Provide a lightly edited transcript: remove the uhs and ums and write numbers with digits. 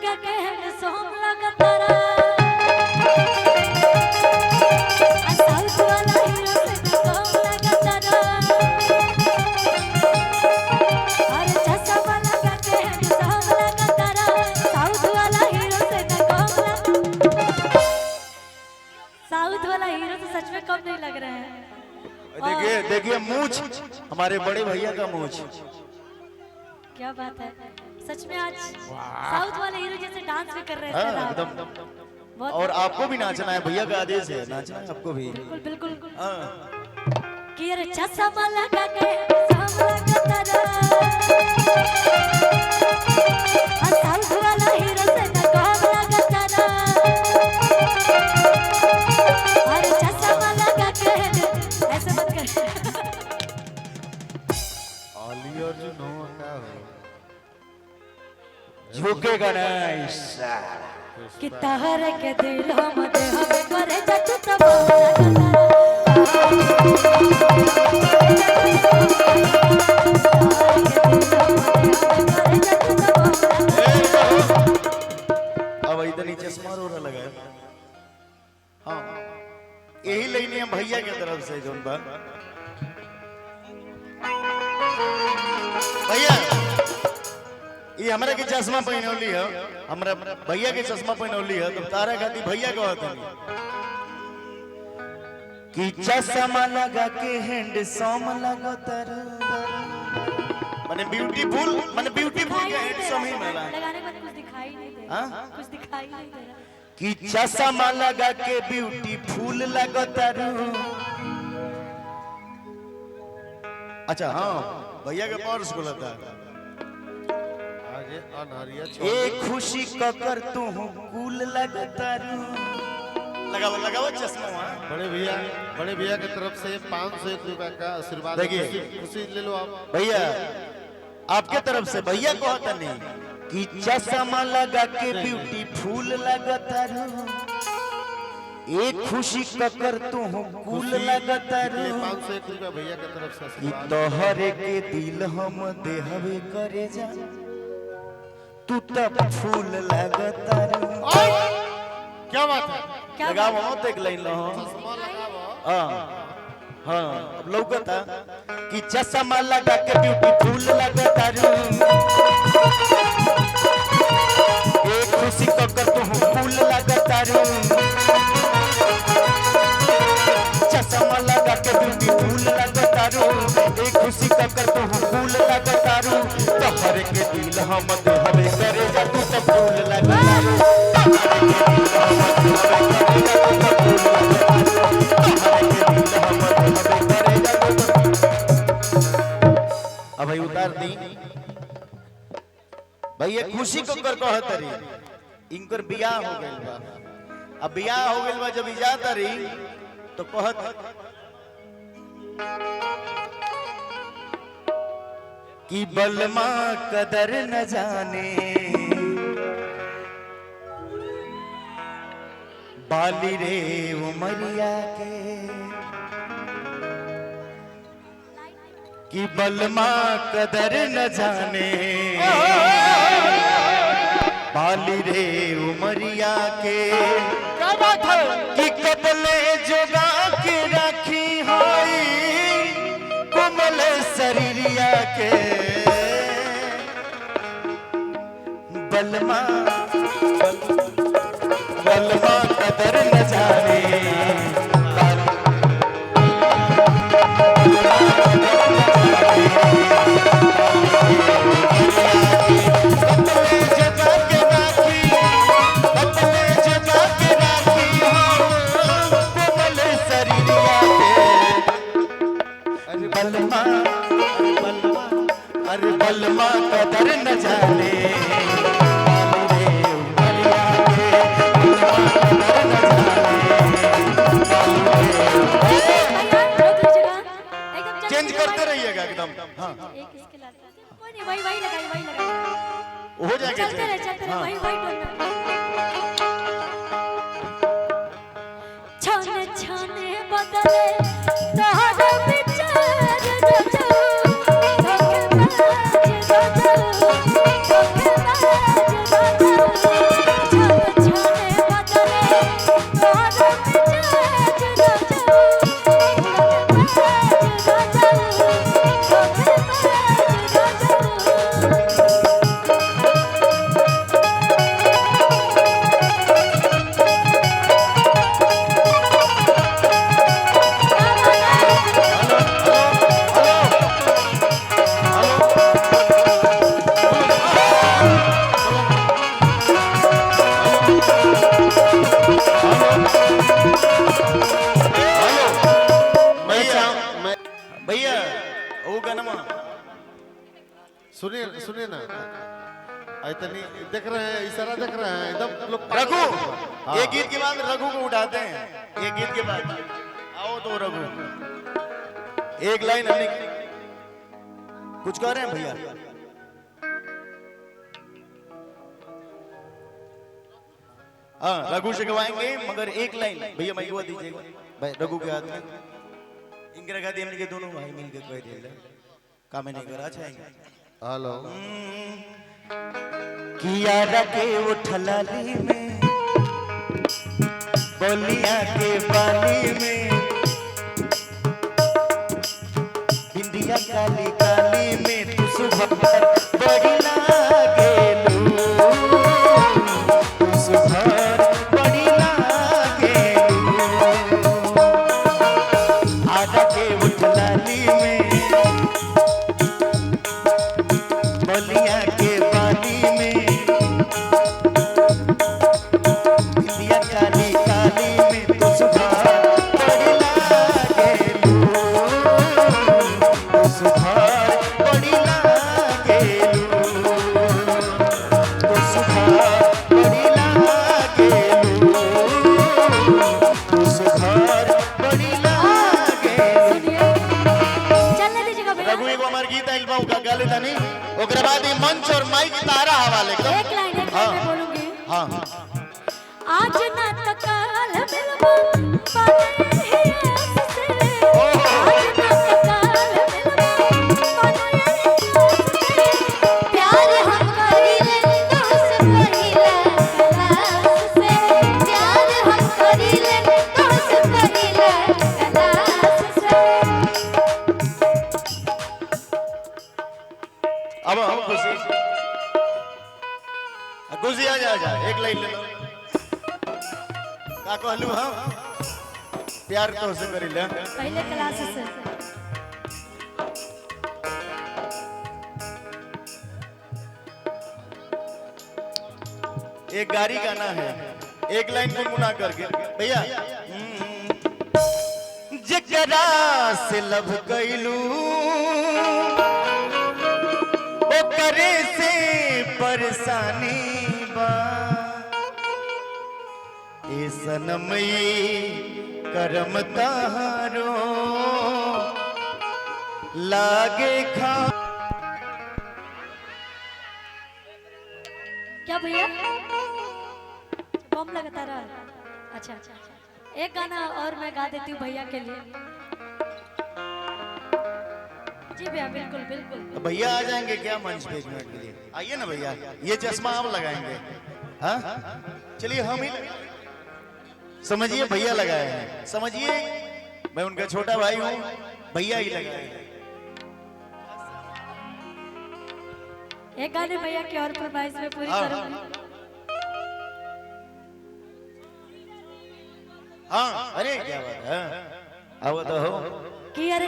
लगा के हैंडसम लगा तारा साउथ वाला हीरो से न कम लगा तारा अरे चश्मा लगा के हैंडसम लगा तारा साउथ वाला हीरो से न कम लगा साउथ वाला हीरो तो सच में कम नहीं लग रहा है। देखिए देखिए मूंछ हमारे बड़े भैया का मूंछ। क्या बात है, सच में आज साउथ वाले हीरो जैसे डांस भी कर रहे थे ना एकदम। बहुत और आपको भी नाचना है, भैया का आदेश है, नाचना है आपको भी। बिल्कुल बिल्कुल हाँ। कि अरे चश्मा लगा के साउथ लगा तारा साउथ वाला हीरो से न कम लगा तारा अरे चश्मा लगा के ऐसे मत कर अली अर्जुन हो क्या हो झुकेगा नहीं कि तहर के दिल हम दे हमें करे जट तब लगा अब इधर नीचे चश्मा रोना लगा है। हाँ यही लेनी है भैया की तरफ से जोन बा भैया ये हमरा के चश्मा पहनौली है, हमरा भैया के चश्मा पहनौली है तो तारा खाती भैया का होता नहीं कि चश्मा लगा के हैंडसम लगा तारा माने ब्यूटीफुल के हैंडसम ही मिला लगाने के बाद कुछ दिखाई नहीं दे हाँ? रहा कुछ दिखाई नहीं दे रहा कि चश्मा लगा के ब्यूटीफुल लगा तारा। अच्छा हाँ भैया के पर्स खुला था आगे अनहरिया ए खुशी ककर तू कूल लगता रू लगाओ लगाओ चश्मा वहाँ। बड़े भैया की तरफ से 501 रुपए का आशीर्वाद। देखिए। खुशी ले लो आप भैया आपके तरफ से भैया को होता नहीं कि चश्मा लगा के ब्यूटीफुल लगता रू एक खुशी ककर तू कूल लगता रू 501 रुपए भैया की तरफ से कि आशीर्वाद। तोहरे के दिल हम देहवे करे जा तू तब फूल लगता रू। क्या बात है, क्या लगाओ मत एक लाइन लो चश्मा लगाओ। हाँ हाँ अब लौकता कि चश्मा लगा के ब्यूटीफुल लगता रू एक खुशी ककर तू फूल लगता रू चश्मा लगा के ब्यूटीफुल लगता रू एक खुशी ककर तू फूल लगता रू तोहर के दिल हम देहवे करे जा तू तो फूल लगता रू अब भाई उतार दी भैया खुशी को कर कहतरी इनकर बियाह हो गइल बा। अब बियाह हो गइल बा जब इजाजत रही तो कहत कि बलमा कदर न जाने बाली रे उमरिया के कि बलमा कदर न जाने बाली रे उमरिया के क्या बात है, कि कबले जोगा के राखी होई कोमल शरीरिया के बलमा बलमा कदर न जाने बलमा बलमा अरे बलमा कदर न जाने चेंज करते रहिएगा एकदम। हाँ एक इसके लाल कोई नहीं वही वही लगाई हो जाएगा चलते रहे हाँ। वही वही छाने छाने बदले तोहर विचार रचो धोखेबाज रचो धोखेबाज रचो सुनिए सुनिए ना, इतनी देख रहे हैं, इशारा देख रहे हैं एकदम लोग। रघु, हाँ। एक गीत के बाद रघु को उठाते हैं, एक गीत के बाद आओ तो रघु एक लाइन हमने कुछ कह रहे हैं भैया। हाँ रघु से गवाएंगे मगर एक लाइन भैया मैं गवा दीजिएगा भाई रघु के हाथ में इनके रखा दिए हमने दोनों भाई मिलकर कह दिया काम नहीं करा चाहेंगे। हेलो किया रखे उठलाली में बोलिया के बाली में बिंदिया काली काली में तू सुबह बड़ी लागेलू तू सुबह बड़ी लागेलू आजा के उठलाली में बोलिया के बाली में बिंदिया काली काली में तू सुबह बड़ी लागेलू तू सुबह बड़ी लागेलू तू सुबह बड़ी लागेलू तू सुबह बड़ी लागेलू। सुनिए चलने दीजिएगा भैया रघु एगो हमार गीत आइल बा का गाले तनी ओकरा बाद ई मंच और माइक तारा हवाले कर। एक लाइन मैं बोलूंगी हां आज ना तो काल मिलबो पाने ही से आज ना तो काल मिलबो पाने ही से प्यार हम करीले तुझसे करीले कलास से प्यार हम करीले तुझसे करीले कलास से। अब हम खुशी खुशी आ जा एक लाइन ले लो का कहलू हम प्यार तो से करिले पहले क्लास से एक गाड़ी गाना है एक लाइन गुनगुना करके भैया जकरा से लब कैलू ओकरे से परेशानी बा ए सनमई करम तारो लागे खा क्या भैया बम लगाता रहा। अच्छा अच्छा एक गाना और मैं गा देती हूँ भैया के लिए। जी भैया बिल्कुल बिल्कुल। तो भैया आ जाएंगे क्या मंच पे एक मिनट के लिए आइए ना भैया ये चश्मा आप लगाएंगे हाँ चलिए हम ही समझिए भैया लगाए हैं समझिए मैं उनका छोटा भाई हूँ भैया ही लगाए हैं। एक गाने भैया की और फरमाइश में पूरी हाँ, करूंगी। हाँ अरे क्या बात है अब तो हो कि अरे